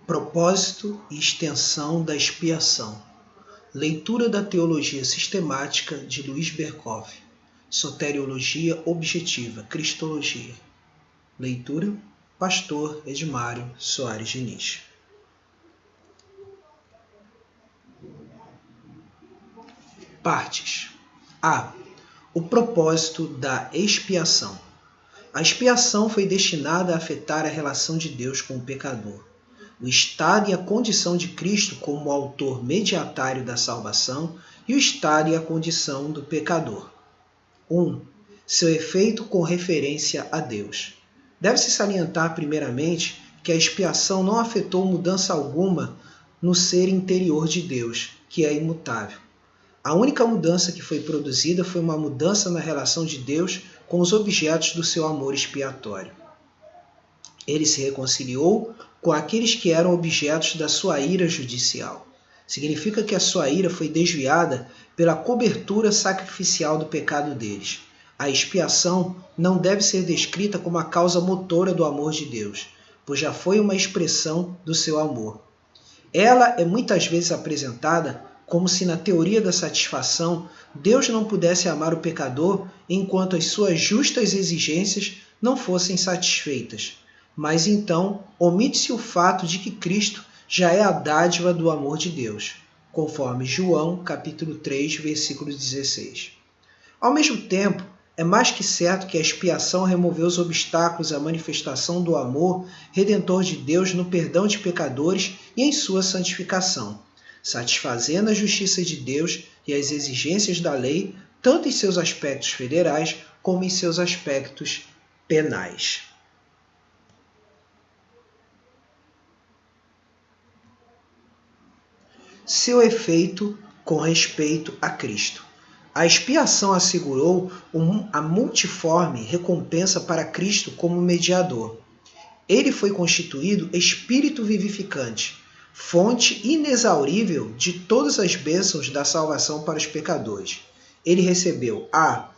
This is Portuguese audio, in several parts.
Propósito e extensão da expiação. Leitura da Teologia Sistemática de Luiz Berkhoff. Soteriologia Objetiva, Cristologia. Leitura, Pastor Edmário Soares Diniz. Partes. A. O propósito da expiação. A expiação foi destinada a afetar a relação de Deus com o pecador. O estado e a condição de Cristo como autor mediatário da salvação e o estado e a condição do pecador. 1. Seu efeito com referência a Deus. Deve-se salientar primeiramente que a expiação não afetou mudança alguma no ser interior de Deus, que é imutável. A única mudança que foi produzida foi uma mudança na relação de Deus com os objetos do seu amor expiatório. Ele se reconciliou com aqueles que eram objetos da sua ira judicial. Significa que a sua ira foi desviada pela cobertura sacrificial do pecado deles. A expiação não deve ser descrita como a causa motora do amor de Deus, pois já foi uma expressão do seu amor. Ela é muitas vezes apresentada como se na teoria da satisfação Deus não pudesse amar o pecador enquanto as suas justas exigências não fossem satisfeitas. Mas então omite-se o fato de que Cristo já é a dádiva do amor de Deus, conforme João capítulo 3, versículo 16. Ao mesmo tempo, é mais que certo que a expiação removeu os obstáculos à manifestação do amor redentor de Deus no perdão de pecadores e em sua santificação, satisfazendo a justiça de Deus e as exigências da lei, tanto em seus aspectos federais como em seus aspectos penais. Seu efeito com respeito a Cristo. A expiação assegurou a multiforme recompensa para Cristo como mediador. Ele foi constituído Espírito vivificante, fonte inexaurível de todas as bênçãos da salvação para os pecadores. Ele recebeu a.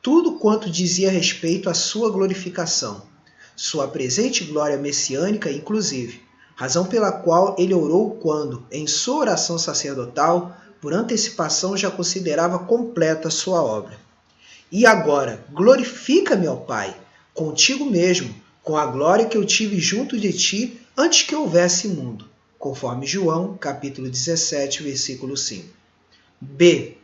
Tudo quanto dizia respeito à sua glorificação, sua presente glória messiânica inclusive, razão pela qual ele orou quando, em sua oração sacerdotal, por antecipação já considerava completa sua obra. E agora, glorifica-me, ó Pai, contigo mesmo, com a glória que eu tive junto de ti antes que houvesse mundo, conforme João, capítulo 17, versículo 5. B.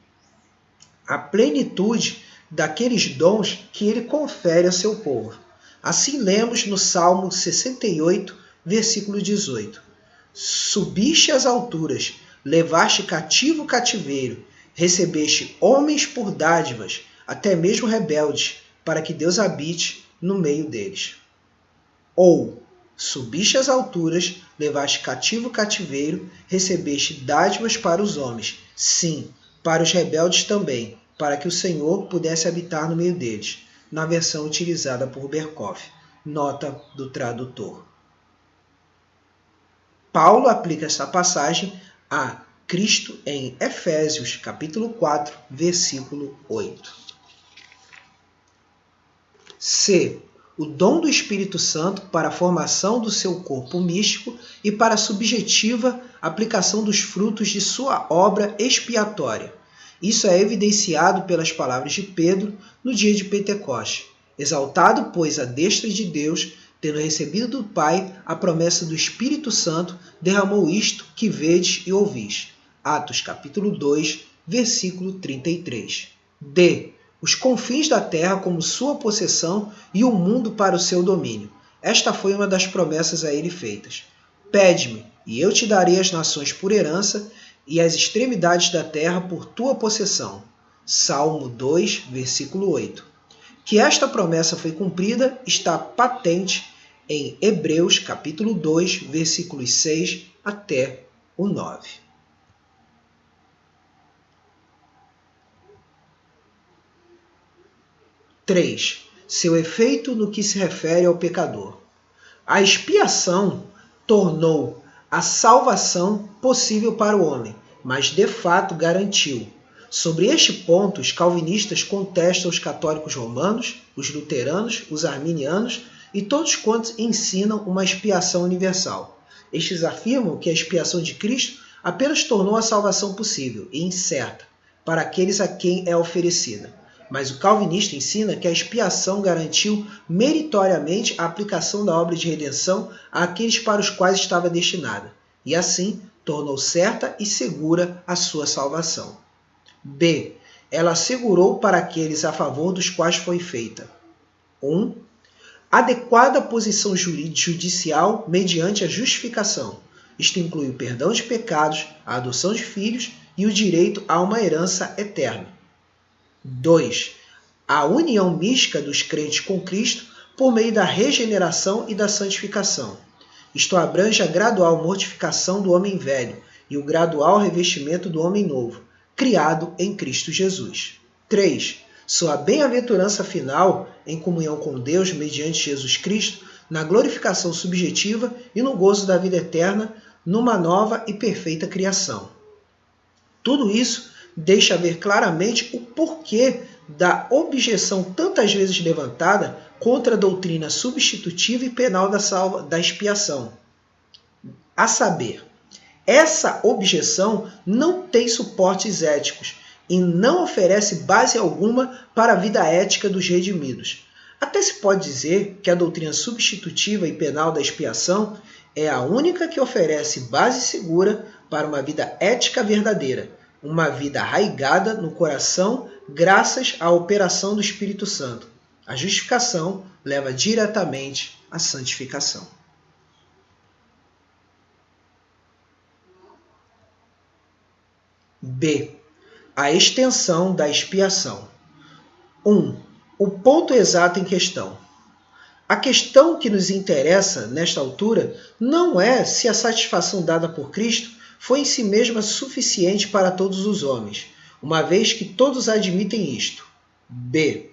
A plenitude daqueles dons que ele confere a seu povo. Assim lemos no Salmo 68, versículo 18. Subiste às alturas, levaste cativo o cativeiro, recebeste homens por dádivas, até mesmo rebeldes, para que Deus habite no meio deles. Ou, subiste às alturas, levaste cativo o cativeiro, recebeste dádivas para os homens, sim, para os rebeldes também, para que o Senhor pudesse habitar no meio deles, na versão utilizada por Berkhoff, nota do tradutor. Paulo aplica esta passagem a Cristo em Efésios, capítulo 4, versículo 8. C. O dom do Espírito Santo para a formação do seu corpo místico e para a subjetiva aplicação dos frutos de sua obra expiatória. Isso é evidenciado pelas palavras de Pedro no dia de Pentecoste. Exaltado, pois, à destra de Deus, tendo recebido do Pai a promessa do Espírito Santo, derramou isto que vedes e ouvis. Atos capítulo 2, versículo 33. D. Os confins da terra como sua possessão e o mundo para o seu domínio. Esta foi uma das promessas a ele feitas. Pede-me, e eu te darei as nações por herança e as extremidades da terra por tua possessão. Salmo 2, versículo 8. Que esta promessa foi cumprida está patente em Hebreus capítulo 2, versículos 6 até o 9. 3. Seu efeito no que se refere ao pecador. A expiação tornou a salvação possível para o homem, mas de fato garantiu. Sobre este ponto, os calvinistas contestam os católicos romanos, os luteranos, os arminianos e todos quantos ensinam uma expiação universal. Estes afirmam que a expiação de Cristo apenas tornou a salvação possível e incerta para aqueles a quem é oferecida. Mas o calvinista ensina que a expiação garantiu meritoriamente a aplicação da obra de redenção àqueles para os quais estava destinada, e assim tornou certa e segura a sua salvação. B. Ela assegurou para aqueles a favor dos quais foi feita 1. Adequada posição judicial mediante a justificação. Isto inclui o perdão de pecados, a adoção de filhos e o direito a uma herança eterna. 2. A união mística dos crentes com Cristo por meio da regeneração e da santificação. Isto abrange a gradual mortificação do homem velho e o gradual revestimento do homem novo, criado em Cristo Jesus. 3. Sua bem-aventurança final em comunhão com Deus mediante Jesus Cristo, na glorificação subjetiva e no gozo da vida eterna, numa nova e perfeita criação. Tudo isso deixa ver claramente o porquê da objeção tantas vezes levantada contra a doutrina substitutiva e penal da expiação. A saber, essa objeção não tem suportes éticos e não oferece base alguma para a vida ética dos redimidos. Até se pode dizer que a doutrina substitutiva e penal da expiação é a única que oferece base segura para uma vida ética verdadeira, uma vida arraigada no coração graças à operação do Espírito Santo. A justificação leva diretamente à santificação. B. A extensão da expiação. 1. O ponto exato em questão. A questão que nos interessa nesta altura não é se a satisfação dada por Cristo foi em si mesma suficiente para todos os homens, uma vez que todos admitem isto. B.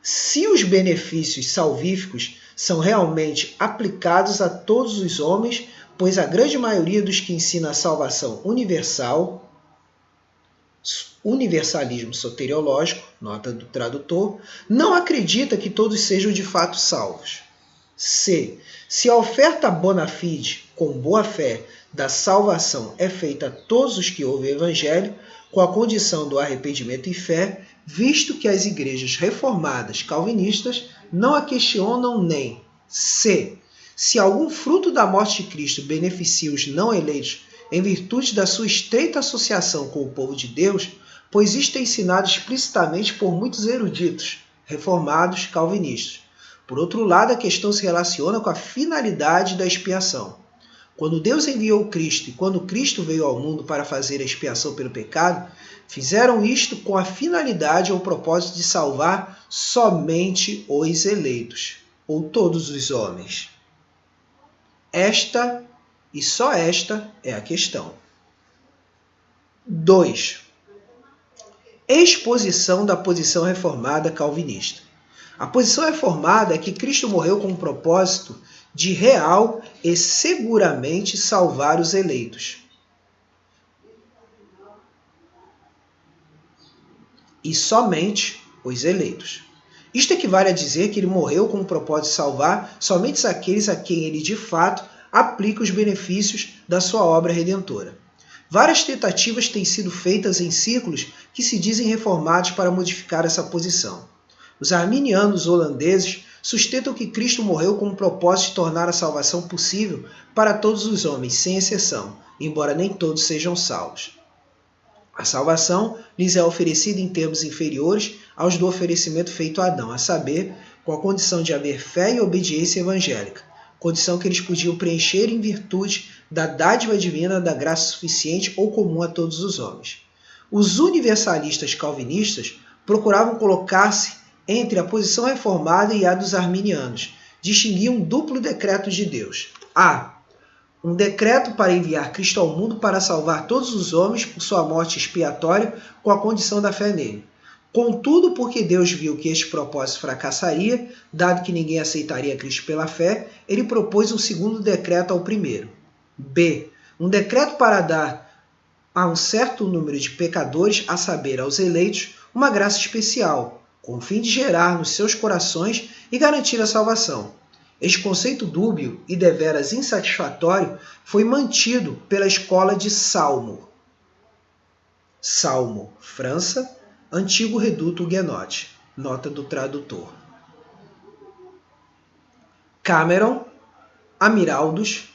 Se os benefícios salvíficos são realmente aplicados a todos os homens, pois a grande maioria dos que ensina a salvação universalismo soteriológico, nota do tradutor, não acredita que todos sejam de fato salvos. C. Se a oferta bona fide, com boa fé, da salvação é feita a todos os que ouvem o Evangelho, com a condição do arrependimento e fé, visto que as igrejas reformadas calvinistas não a questionam nem. C. Se algum fruto da morte de Cristo beneficia os não eleitos em virtude da sua estreita associação com o povo de Deus, pois isto é ensinado explicitamente por muitos eruditos, reformados, calvinistas. Por outro lado, a questão se relaciona com a finalidade da expiação. Quando Deus enviou Cristo e quando Cristo veio ao mundo para fazer a expiação pelo pecado, fizeram isto com a finalidade ou propósito de salvar somente os eleitos, ou todos os homens. Esta, e só esta, é a questão. 2. Exposição da posição reformada calvinista. A posição reformada é que Cristo morreu com o propósito de real e seguramente salvar os eleitos. E somente os eleitos. Isto equivale a dizer que ele morreu com o propósito de salvar somente aqueles a quem ele de fato aplica os benefícios da sua obra redentora. Várias tentativas têm sido feitas em círculos que se dizem reformados para modificar essa posição. Os arminianos holandeses sustentam que Cristo morreu com o propósito de tornar a salvação possível para todos os homens, sem exceção, embora nem todos sejam salvos. A salvação lhes é oferecida em termos inferiores aos do oferecimento feito a Adão, a saber, com a condição de haver fé e obediência evangélica, condição que eles podiam preencher em virtude da dádiva divina da graça suficiente ou comum a todos os homens. Os universalistas calvinistas procuravam colocar-se entre a posição reformada e a dos arminianos. Distinguiam um duplo decreto de Deus. A. Um decreto para enviar Cristo ao mundo para salvar todos os homens por sua morte expiatória com a condição da fé nele. Contudo, porque Deus viu que este propósito fracassaria, dado que ninguém aceitaria Cristo pela fé, ele propôs um segundo decreto ao primeiro. B. Um decreto para dar a um certo número de pecadores, a saber, aos eleitos, uma graça especial, com o fim de gerar nos seus corações e garantir a salvação. Este conceito dúbio e deveras insatisfatório foi mantido pela escola de Salmo. Salmo, França, antigo reduto huguenote. Nota do tradutor. Cameron, Amiraldos,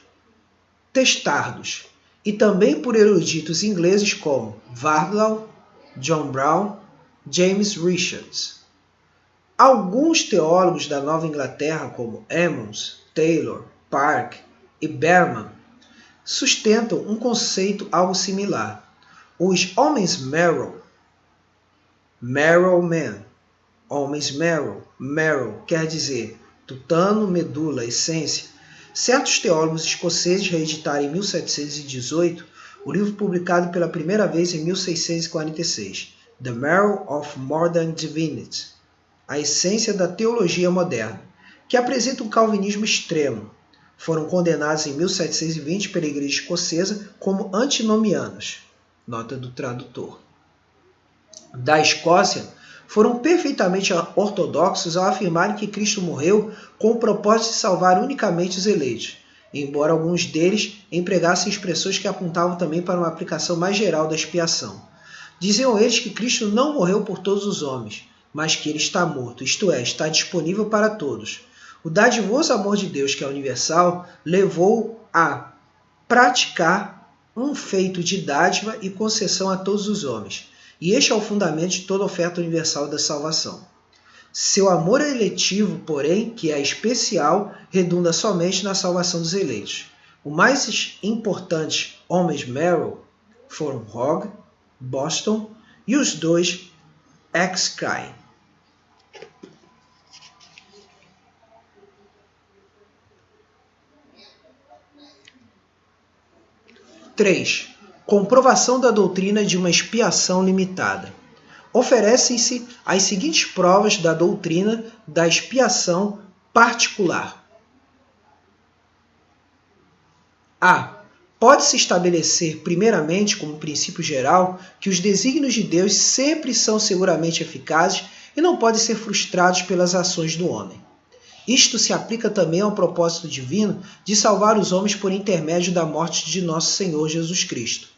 Testardos, e também por eruditos ingleses como Wardlaw, John Brown, James Richards. Alguns teólogos da Nova Inglaterra, como Emmons, Taylor, Park e Berman, sustentam um conceito algo similar. Os homens Merrill, Merrill Man, homens Merrill, Merrill quer dizer tutano, medula, essência. Certos teólogos escoceses reeditaram em 1718 o livro publicado pela primeira vez em 1646, The Merrill of Modern Divinity, a essência da teologia moderna, que apresenta um calvinismo extremo. Foram condenados em 1720 pela Igreja Escocesa como antinomianos. Nota do tradutor. Da Escócia, foram perfeitamente ortodoxos ao afirmarem que Cristo morreu com o propósito de salvar unicamente os eleitos, embora alguns deles empregassem expressões que apontavam também para uma aplicação mais geral da expiação. Diziam eles que Cristo não morreu por todos os homens, mas que ele está morto, isto é, está disponível para todos. O dadivoso amor de Deus, que é universal, levou a praticar um feito de dádiva e concessão a todos os homens. E este é o fundamento de toda oferta universal da salvação. Seu amor eletivo, porém, que é especial, redunda somente na salvação dos eleitos. Os mais importantes homens Merrill foram Hogg, Boston e os dois ex-Cry. Três. Comprovação da doutrina de uma expiação limitada. Oferecem-se as seguintes provas da doutrina da expiação particular. A. Pode-se estabelecer, primeiramente, como princípio geral, que os desígnios de Deus sempre são seguramente eficazes e não podem ser frustrados pelas ações do homem. Isto se aplica também ao propósito divino de salvar os homens por intermédio da morte de nosso Senhor Jesus Cristo.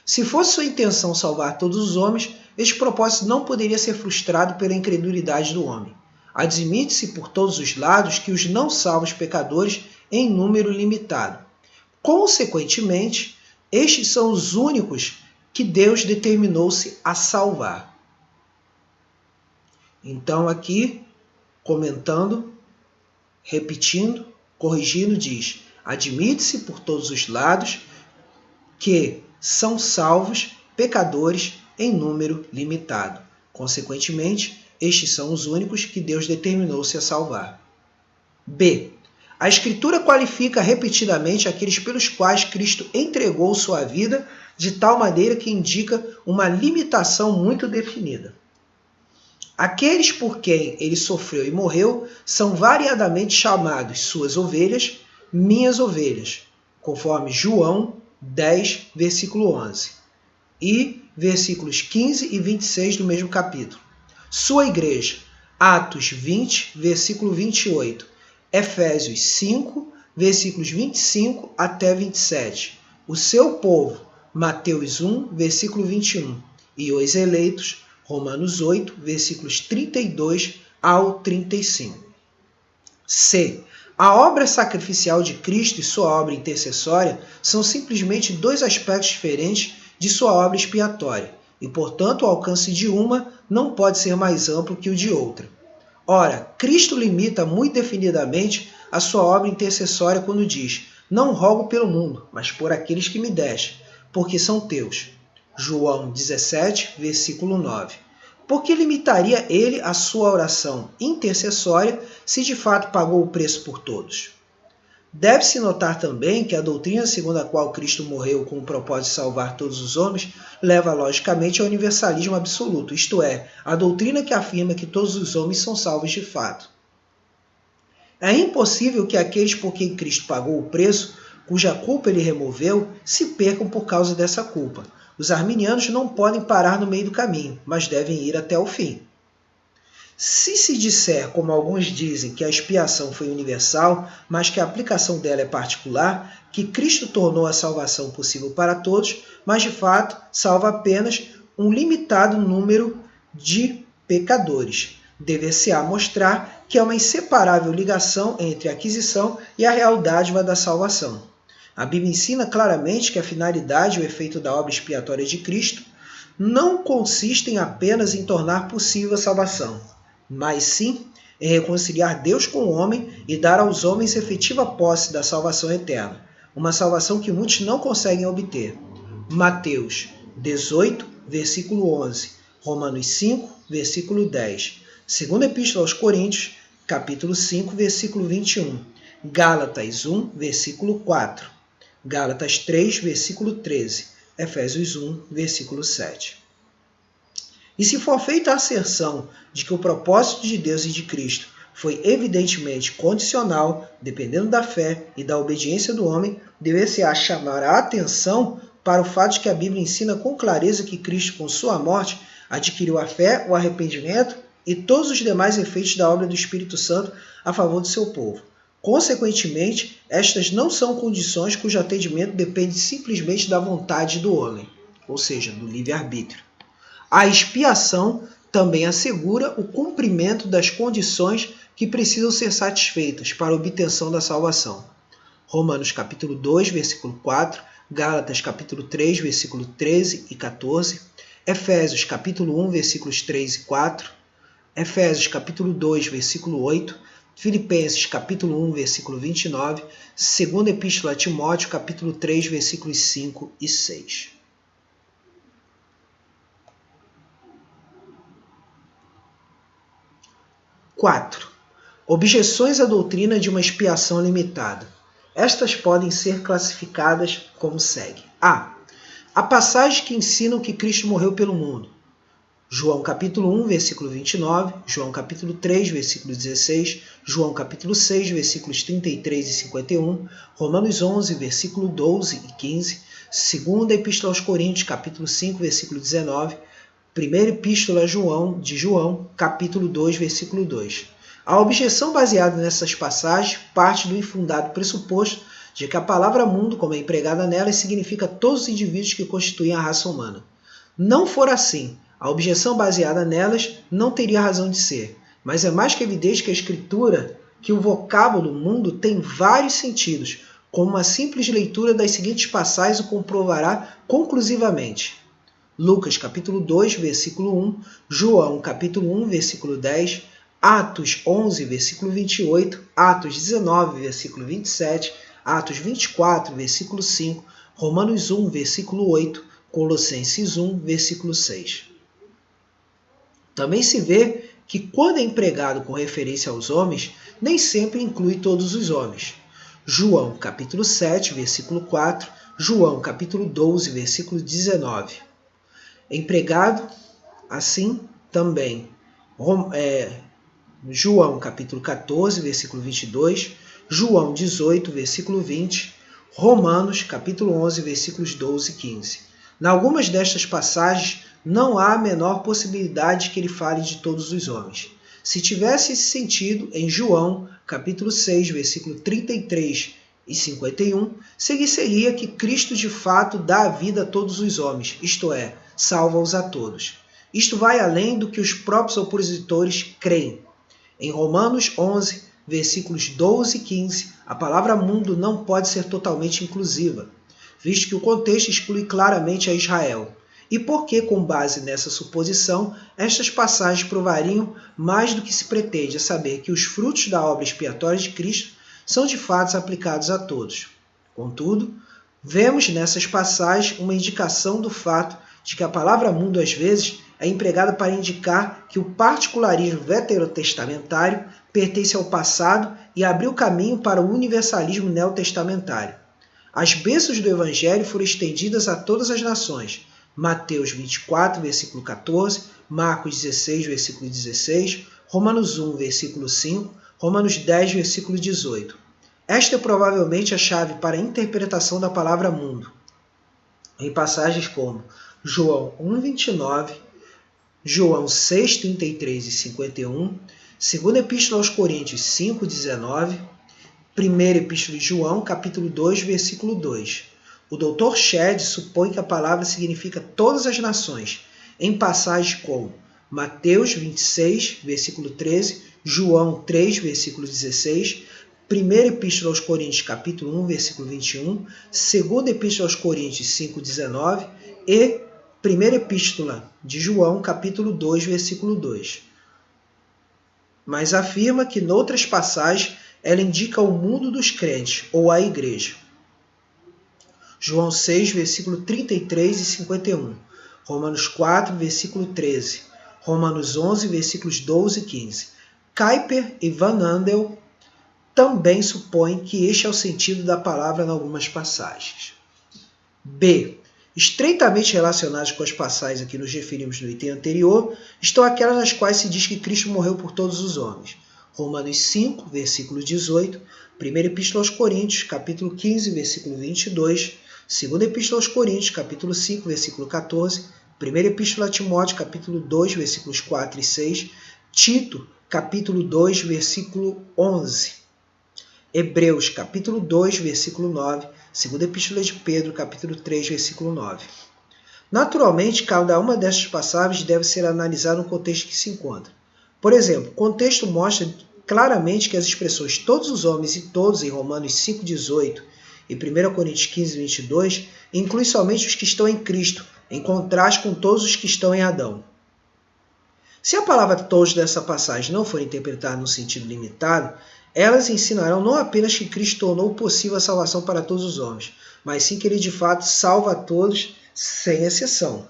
Se fosse sua intenção salvar todos os homens, este propósito não poderia ser frustrado pela incredulidade do homem. Admite-se por todos os lados que os não salvos pecadores em número limitado. Consequentemente, estes são os únicos que Deus determinou-se a salvar. Então aqui, comentando, repetindo, corrigindo, diz: admite-se por todos os lados que são salvos pecadores em número limitado. Consequentemente, estes são os únicos que Deus determinou-se a salvar. B. A Escritura qualifica repetidamente aqueles pelos quais Cristo entregou sua vida de tal maneira que indica uma limitação muito definida. Aqueles por quem ele sofreu e morreu são variadamente chamados suas ovelhas, minhas ovelhas, conforme João 10, versículo 11, e versículos 15 e 26 do mesmo capítulo. Sua igreja, Atos 20, versículo 28, Efésios 5, versículos 25 até 27. O seu povo, Mateus 1, versículo 21. E os eleitos, Romanos 8, versículos 32 ao 35. C. A obra sacrificial de Cristo e sua obra intercessória são simplesmente dois aspectos diferentes de sua obra expiatória, e, portanto, o alcance de uma não pode ser mais amplo que o de outra. Ora, Cristo limita muito definidamente a sua obra intercessória quando diz: não rogo pelo mundo, mas por aqueles que me deste, porque são teus. João 17, versículo 9. Por que limitaria ele a sua oração intercessória se de fato pagou o preço por todos? Deve-se notar também que a doutrina segundo a qual Cristo morreu com o propósito de salvar todos os homens leva logicamente ao universalismo absoluto, isto é, a doutrina que afirma que todos os homens são salvos de fato. É impossível que aqueles por quem Cristo pagou o preço, cuja culpa ele removeu, se percam por causa dessa culpa. Os arminianos não podem parar no meio do caminho, mas devem ir até o fim. Se disser, como alguns dizem, que a expiação foi universal, mas que a aplicação dela é particular, que Cristo tornou a salvação possível para todos, mas de fato salva apenas um limitado número de pecadores. Dever-se-á mostrar que há uma inseparável ligação entre a aquisição e a real dádiva da salvação. A Bíblia ensina claramente que a finalidade e o efeito da obra expiatória de Cristo não consistem apenas em tornar possível a salvação, mas sim em reconciliar Deus com o homem e dar aos homens efetiva posse da salvação eterna, uma salvação que muitos não conseguem obter. Mateus 18, versículo 11, Romanos 5, versículo 10, Segunda Epístola aos Coríntios, capítulo 5, versículo 21, Gálatas 1, versículo 4, Gálatas 3, versículo 13, Efésios 1, versículo 7. E se for feita a asserção de que o propósito de Deus e de Cristo foi evidentemente condicional, dependendo da fé e da obediência do homem, dever-se-á chamar a atenção para o fato de que a Bíblia ensina com clareza que Cristo, com sua morte, adquiriu a fé, o arrependimento e todos os demais efeitos da obra do Espírito Santo a favor do seu povo. Consequentemente, estas não são condições cujo atendimento depende simplesmente da vontade do homem, ou seja, do livre-arbítrio. A expiação também assegura o cumprimento das condições que precisam ser satisfeitas para a obtenção da salvação. Romanos capítulo 2, versículo 4, Gálatas capítulo 3, versículo 13 e 14, Efésios capítulo 1, versículos 3 e 4, Efésios capítulo 2, versículo 8, Filipenses capítulo 1, versículo 29, Segunda Epístola a Timóteo capítulo 3, versículos 5 e 6. 4. Objeções à doutrina de uma expiação limitada. Estas podem ser classificadas como segue. A. A passagem que ensina que Cristo morreu pelo mundo. João capítulo 1, versículo 29, João capítulo 3, versículo 16, João capítulo 6, versículos 33 e 51, Romanos 11, versículo 12 e 15, Segunda Epístola aos Coríntios, capítulo 5, versículo 19, Primeira Epístola de João, capítulo 2, versículo 2. A objeção baseada nessas passagens parte do infundado pressuposto de que a palavra mundo, como é empregada nelas, significa todos os indivíduos que constituem a raça humana. Não for assim, a objeção baseada nelas não teria razão de ser, mas é mais que evidente que a Escritura, que o vocábulo mundo tem vários sentidos, como uma simples leitura das seguintes passagens o comprovará conclusivamente. Lucas capítulo 2, versículo 1, João capítulo 1, versículo 10, Atos 11, versículo 28, Atos 19, versículo 27, Atos 24, versículo 5, Romanos 1, versículo 8, Colossenses 1, versículo 6. Também se vê que quando é empregado com referência aos homens, nem sempre inclui todos os homens. João capítulo 7, versículo 4, João capítulo 12, versículo 19. Empregado assim também João capítulo 14, versículo 22, João 18, versículo 20, Romanos capítulo 11, versículos 12 e 15. Em algumas destas passagens não há a menor possibilidade que ele fale de todos os homens. Se tivesse esse sentido, em João capítulo 6, versículo 33 e 51, seria que Cristo de fato dá a vida a todos os homens, isto é, salva-os a todos. Isto vai além do que os próprios opositores creem. Em Romanos 11, versículos 12 e 15, a palavra mundo não pode ser totalmente inclusiva, visto que o contexto exclui claramente a Israel. E porque, com base nessa suposição, estas passagens provariam mais do que se pretende, a saber que os frutos da obra expiatória de Cristo são de fato aplicados a todos. Contudo, vemos nessas passagens uma indicação do fato de que a palavra mundo, às vezes, é empregada para indicar que o particularismo veterotestamentário pertence ao passado e abriu caminho para o universalismo neotestamentário. As bênçãos do Evangelho foram estendidas a todas as nações. Mateus 24, versículo 14, Marcos 16, versículo 16, Romanos 1, versículo 5, Romanos 10, versículo 18. Esta é provavelmente a chave para a interpretação da palavra mundo, em passagens como João 1, 29, João 6, 33 e 51, 2ª Epístola aos Coríntios 5, 19, 1ª Epístola de João, capítulo 2, versículo 2. O Dr. Shedd supõe que a palavra significa todas as nações, em passagens como Mateus 26, versículo 13, João 3, versículo 16, 1ª Epístola aos Coríntios, capítulo 1, versículo 21, 2ª Epístola aos Coríntios 5, 19 e 1ª Epístola de João, capítulo 2, versículo 2. Mas afirma que, noutras passagens, ela indica o mundo dos crentes, ou a igreja. João 6, versículo 33 e 51. Romanos 4, versículo 13. Romanos 11, versículos 12 e 15. Kuyper e Van Andel também supõem que este é o sentido da palavra em algumas passagens. B. Estreitamente relacionadas com as passagens a que nos referimos no item anterior, estão aquelas nas quais se diz que Cristo morreu por todos os homens. Romanos 5, versículo 18, 1ª Epístola aos Coríntios, capítulo 15, versículo 22, 2ª Epístola aos Coríntios, capítulo 5, versículo 14, 1ª Epístola a Timóteo, capítulo 2, versículos 4 e 6, Tito, capítulo 2, versículo 11, Hebreus, capítulo 2, versículo 9, 2ª Epístola de Pedro, capítulo 3, versículo 9. Naturalmente, cada uma destas passagens deve ser analisada no contexto que se encontra. Por exemplo, o contexto mostra claramente que as expressões todos os homens e todos em Romanos 5, 18 e 1 Coríntios 15, 22 inclui somente os que estão em Cristo, em contraste com todos os que estão em Adão. Se a palavra todos dessa passagem não for interpretada no sentido limitado, elas ensinarão não apenas que Cristo tornou possível a salvação para todos os homens, mas sim que ele de fato salva a todos, sem exceção.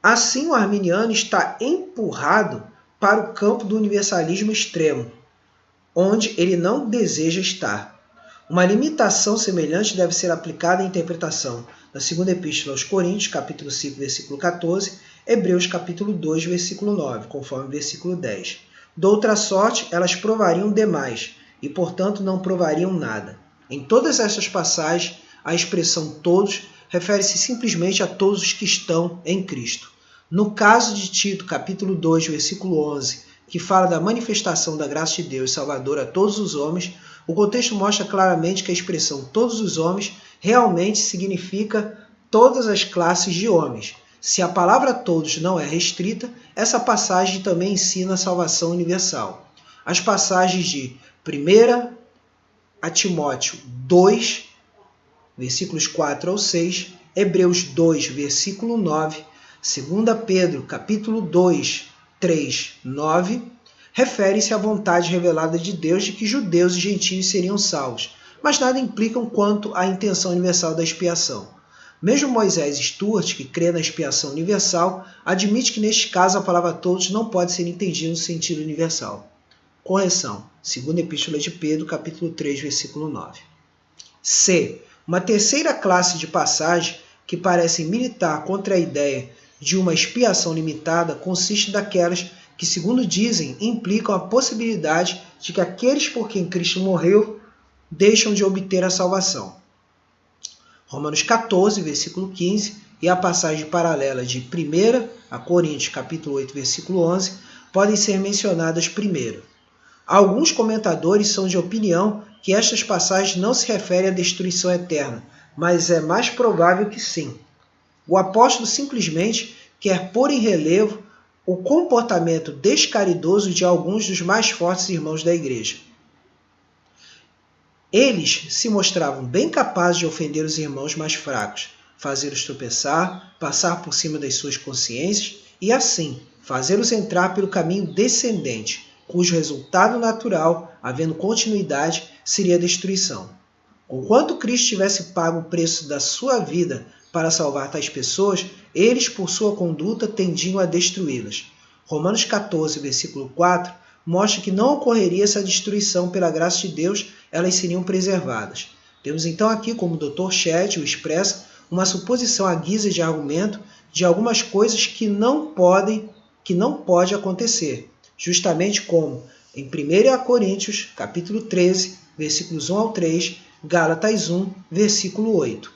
Assim, o arminiano está empurrado para o campo do universalismo extremo, onde ele não deseja estar. Uma limitação semelhante deve ser aplicada à interpretação da 2ª Epístola aos Coríntios, capítulo 5, versículo 14, Hebreus, capítulo 2, versículo 9, conforme versículo 10. De outra sorte, elas provariam demais, e, portanto, não provariam nada. Em todas essas passagens, a expressão todos refere-se simplesmente a todos os que estão em Cristo. No caso de Tito, capítulo 2, versículo 11, que fala da manifestação da graça de Deus salvadora a todos os homens, o contexto mostra claramente que a expressão todos os homens realmente significa todas as classes de homens. Se a palavra todos não é restrita, essa passagem também ensina a salvação universal. As passagens de 1 a Timóteo 2, versículos 4 ao 6, Hebreus 2, versículo 9, 2 Pedro, capítulo 2, 3, 9, refere-se à vontade revelada de Deus de que judeus e gentios seriam salvos, mas nada implicam quanto à intenção universal da expiação. Mesmo Moisés Stuart, que crê na expiação universal, admite que neste caso a palavra todos não pode ser entendida no sentido universal. Correção. 2ª Epístola de Pedro, capítulo 3, versículo 9. C. Uma terceira classe de passagem que parecem militar contra a ideia de uma expiação limitada consiste daquelas que, segundo dizem, implicam a possibilidade de que aqueles por quem Cristo morreu deixam de obter a salvação. Romanos 14, versículo 15, e a passagem paralela de 1 a Coríntios, capítulo 8, versículo 11, podem ser mencionadas primeiro. Alguns comentadores são de opinião que estas passagens não se referem à destruição eterna, mas é mais provável que sim. O apóstolo simplesmente quer pôr em relevo o comportamento descaridoso de alguns dos mais fortes irmãos da igreja. Eles se mostravam bem capazes de ofender os irmãos mais fracos, fazê-los tropeçar, passar por cima das suas consciências e, assim, fazê-los entrar pelo caminho descendente, cujo resultado natural, havendo continuidade, seria a destruição. Conquanto Cristo tivesse pago o preço da sua vida para salvar tais pessoas, eles, por sua conduta, tendiam a destruí-las. Romanos 14, versículo 4, mostra que não ocorreria essa destruição pela graça de Deus, elas seriam preservadas. Temos então aqui, como o Dr. Shedd o expressa, uma suposição à guisa de argumento de algumas coisas que não pode acontecer, justamente como em 1 Coríntios, capítulo 13, versículos 1 ao 3, Gálatas 1, versículo 8.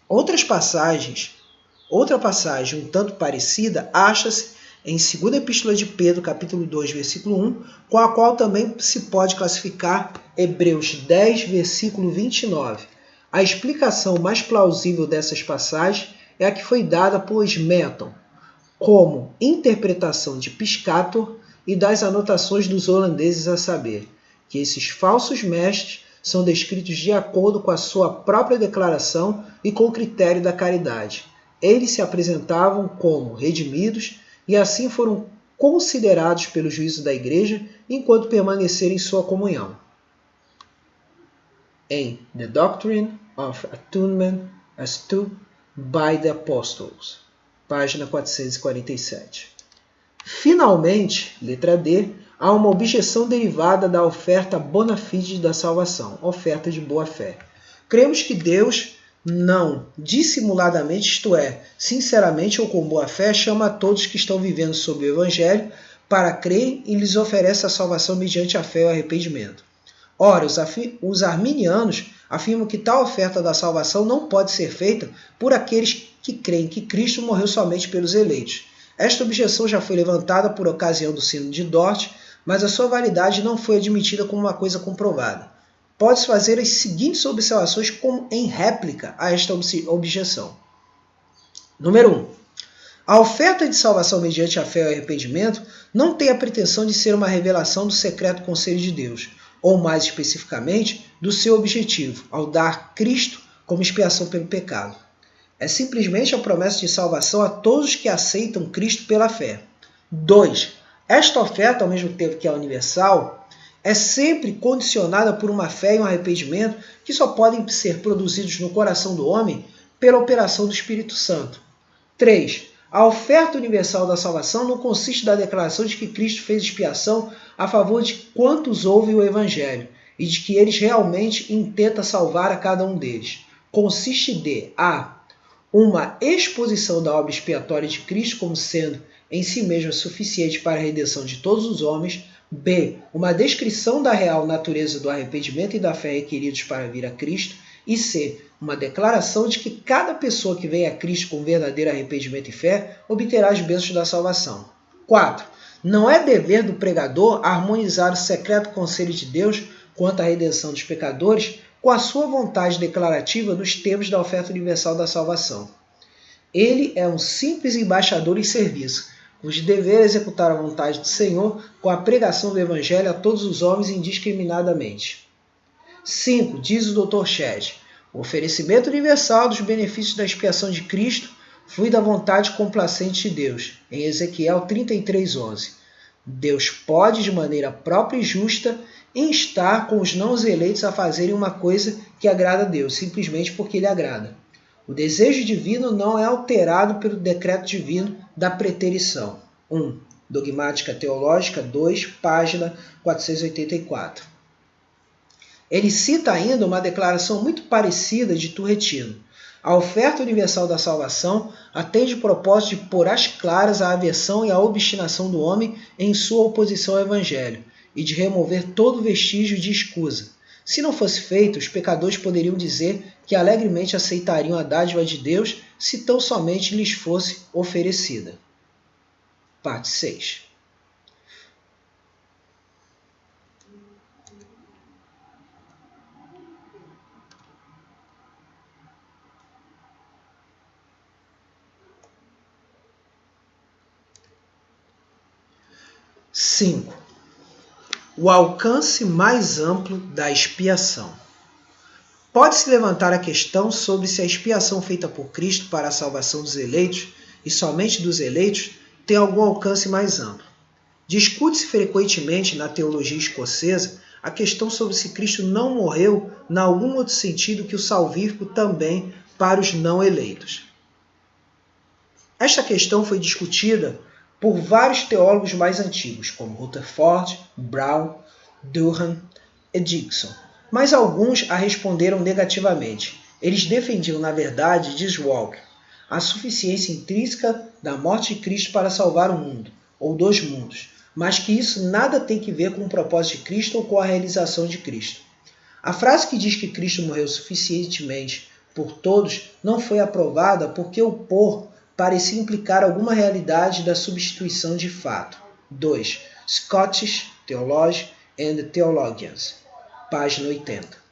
Outras passagens Outra passagem um tanto parecida acha-se em 2ª Epístola de Pedro, capítulo 2, versículo 1, com a qual também se pode classificar Hebreus 10, versículo 29. A explicação mais plausível dessas passagens é a que foi dada por Smeaton, como interpretação de Piscator e das anotações dos holandeses, a saber, que esses falsos mestres são descritos de acordo com a sua própria declaração e com o critério da caridade. Eles se apresentavam como redimidos e assim foram considerados pelo juízo da Igreja enquanto permaneceram em sua comunhão. Em The Doctrine of Atonement as Taught by the Apostles, página 447. Finalmente, letra D, há uma objeção derivada da oferta bona fide da salvação, oferta de boa fé. Cremos que Deus não, dissimuladamente, isto é, sinceramente ou com boa fé, chama a todos que estão vivendo sob o Evangelho para crerem e lhes oferece a salvação mediante a fé e o arrependimento. Ora, os arminianos afirmam que tal oferta da salvação não pode ser feita por aqueles que creem que Cristo morreu somente pelos eleitos. Esta objeção já foi levantada por ocasião do Sínodo de Dort, mas a sua validade não foi admitida como uma coisa comprovada. Pode-se fazer as seguintes observações como em réplica a esta objeção. Número 1. A oferta de salvação mediante a fé e o arrependimento não tem a pretensão de ser uma revelação do secreto conselho de Deus, ou mais especificamente, do seu objetivo, ao dar Cristo como expiação pelo pecado. É simplesmente a promessa de salvação a todos que aceitam Cristo pela fé. 2. Esta oferta, ao mesmo tempo que é universal, é sempre condicionada por uma fé e um arrependimento que só podem ser produzidos no coração do homem pela operação do Espírito Santo. 3. A oferta universal da salvação não consiste da declaração de que Cristo fez expiação a favor de quantos ouvem o Evangelho e de que eles realmente intentam salvar a cada um deles. Consiste de a. Uma exposição da obra expiatória de Cristo como sendo em si mesma suficiente para a redenção de todos os homens. B. Uma descrição da real natureza do arrependimento e da fé requeridos para vir a Cristo. E C. Uma declaração de que cada pessoa que vem a Cristo com verdadeiro arrependimento e fé obterá as bênçãos da salvação. 4. Não é dever do pregador harmonizar o secreto conselho de Deus quanto à redenção dos pecadores com a sua vontade declarativa nos termos da oferta universal da salvação. Ele é um simples embaixador em serviço, cujo dever é executar a vontade do Senhor com a pregação do Evangelho a todos os homens indiscriminadamente. 5. Diz o Dr. Shedd, o oferecimento universal dos benefícios da expiação de Cristo flui da vontade complacente de Deus, em Ezequiel 33:11. Deus pode, de maneira própria e justa, instar com os não eleitos a fazerem uma coisa que agrada a Deus, simplesmente porque Ele agrada. O desejo divino não é alterado pelo decreto divino da preterição. 1. Dogmática Teológica 2, página 484. Ele cita ainda uma declaração muito parecida de Turretino. A oferta universal da salvação atende o propósito de pôr às claras a aversão e a obstinação do homem em sua oposição ao Evangelho e de remover todo vestígio de escusa. Se não fosse feito, os pecadores poderiam dizer que alegremente aceitariam a dádiva de Deus se tão somente lhes fosse oferecida. Parte 6. O alcance mais amplo da expiação. Pode-se levantar a questão sobre se a expiação feita por Cristo para a salvação dos eleitos, e somente dos eleitos, tem algum alcance mais amplo. Discute-se frequentemente na teologia escocesa a questão sobre se Cristo não morreu em algum outro sentido que o salvífico também para os não eleitos. Esta questão foi discutida por vários teólogos mais antigos, como Rutherford, Brown, Durham e Dixon, mas alguns a responderam negativamente. Eles defendiam, na verdade, diz Walker, a suficiência intrínseca da morte de Cristo para salvar o mundo, ou dos mundos, mas que isso nada tem que ver com o propósito de Cristo ou com a realização de Cristo. A frase que diz que Cristo morreu suficientemente por todos não foi aprovada porque o por parecia implicar alguma realidade da substituição de fato. 2. Scottish Theology and Theologians, página 80.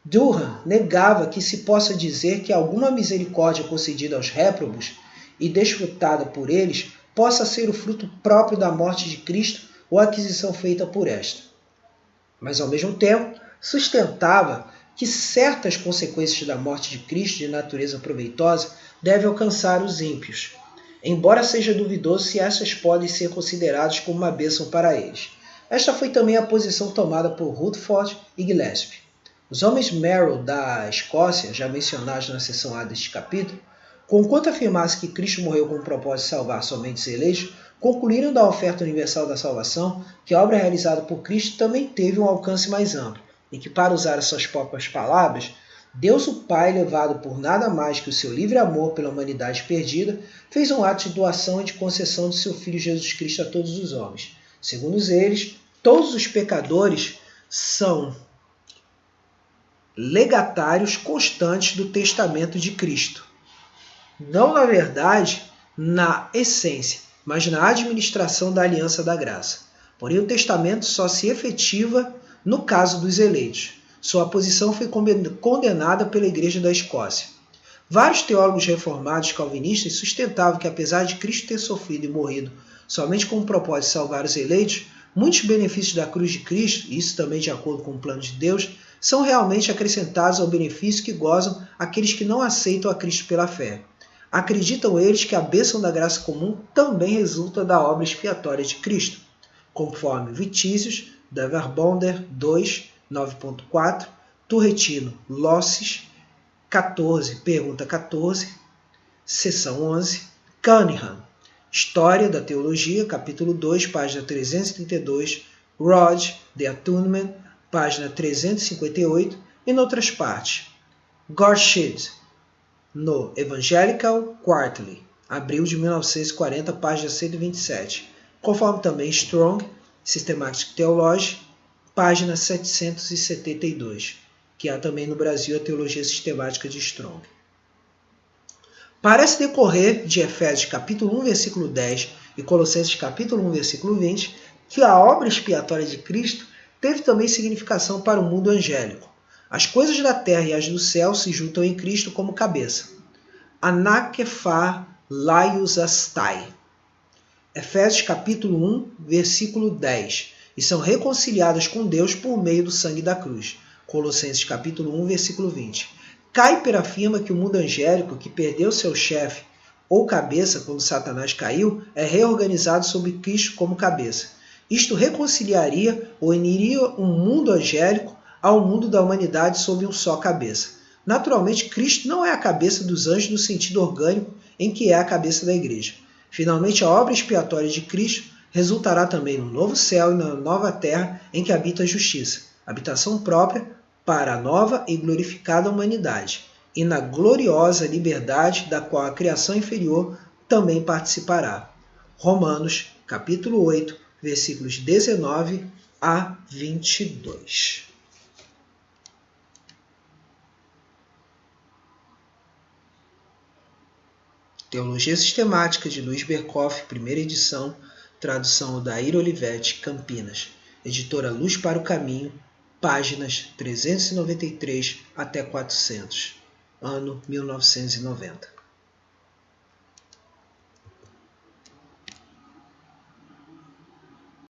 Durham negava que se possa dizer que alguma misericórdia concedida aos réprobos e desfrutada por eles possa ser o fruto próprio da morte de Cristo ou a aquisição feita por esta. Mas, ao mesmo tempo, sustentava que certas consequências da morte de Cristo de natureza proveitosa devem alcançar os ímpios, embora seja duvidoso se essas podem ser consideradas como uma bênção para eles. Esta foi também a posição tomada por Rutherford e Gillespie. Os homens Merrill da Escócia, já mencionados na seção A deste capítulo, conquanto afirmasse que Cristo morreu com o propósito de salvar somente os eleitos, concluíram da oferta universal da salvação que a obra realizada por Cristo também teve um alcance mais amplo, e que, para usar as suas próprias palavras, Deus o Pai, levado por nada mais que o seu livre amor pela humanidade perdida, fez um ato de doação e de concessão de seu Filho Jesus Cristo a todos os homens. Segundo eles, todos os pecadores são legatários constantes do testamento de Cristo. Não, na verdade, na essência, mas na administração da aliança da graça. Porém, o testamento só se efetiva no caso dos eleitos. Sua posição foi condenada pela Igreja da Escócia. Vários teólogos reformados calvinistas sustentavam que, apesar de Cristo ter sofrido e morrido somente com o propósito de salvar os eleitos, muitos benefícios da cruz de Cristo, e isso também de acordo com o plano de Deus, são realmente acrescentados ao benefício que gozam aqueles que não aceitam a Cristo pela fé. Acreditam eles que a bênção da graça comum também resulta da obra expiatória de Cristo, conforme Vitícius, da Verbonder 2, 9.4, Turretino, Losses, 14, pergunta 14, seção 11, Cunningham, História da Teologia, capítulo 2, página 332, Rod, The Atonement, página 358, e em outras partes. Gorshed, no Evangelical Quarterly, abril de 1940, página 127, conforme também Strong, Systematic Theology, página 772, que há também no Brasil a Teologia Sistemática de Strong. Parece decorrer de Efésios capítulo 1, versículo 10 e Colossenses capítulo 1, versículo 20, que a obra expiatória de Cristo teve também significação para o mundo angélico. As coisas da terra e as do céu se juntam em Cristo como cabeça. Anakephar Laios Astai. Efésios capítulo 1, versículo 10. E são reconciliadas com Deus por meio do sangue da cruz. Colossenses capítulo 1, versículo 20. Kuyper afirma que o mundo angélico, que perdeu seu chefe ou cabeça quando Satanás caiu, é reorganizado sob Cristo como cabeça. Isto reconciliaria ou uniria um mundo angélico ao mundo da humanidade sob um só cabeça. Naturalmente, Cristo não é a cabeça dos anjos no sentido orgânico em que é a cabeça da igreja. Finalmente, a obra expiatória de Cristo resultará também no novo céu e na nova terra em que habita a justiça, habitação própria para a nova e glorificada humanidade, e na gloriosa liberdade da qual a criação inferior também participará. Romanos, capítulo 8, versículos 19 a 22. Teologia Sistemática de Luiz Berkoff, primeira edição, tradução da Ira Olivetti, Campinas, editora Luz para o Caminho, páginas 393 até 400, ano 1990.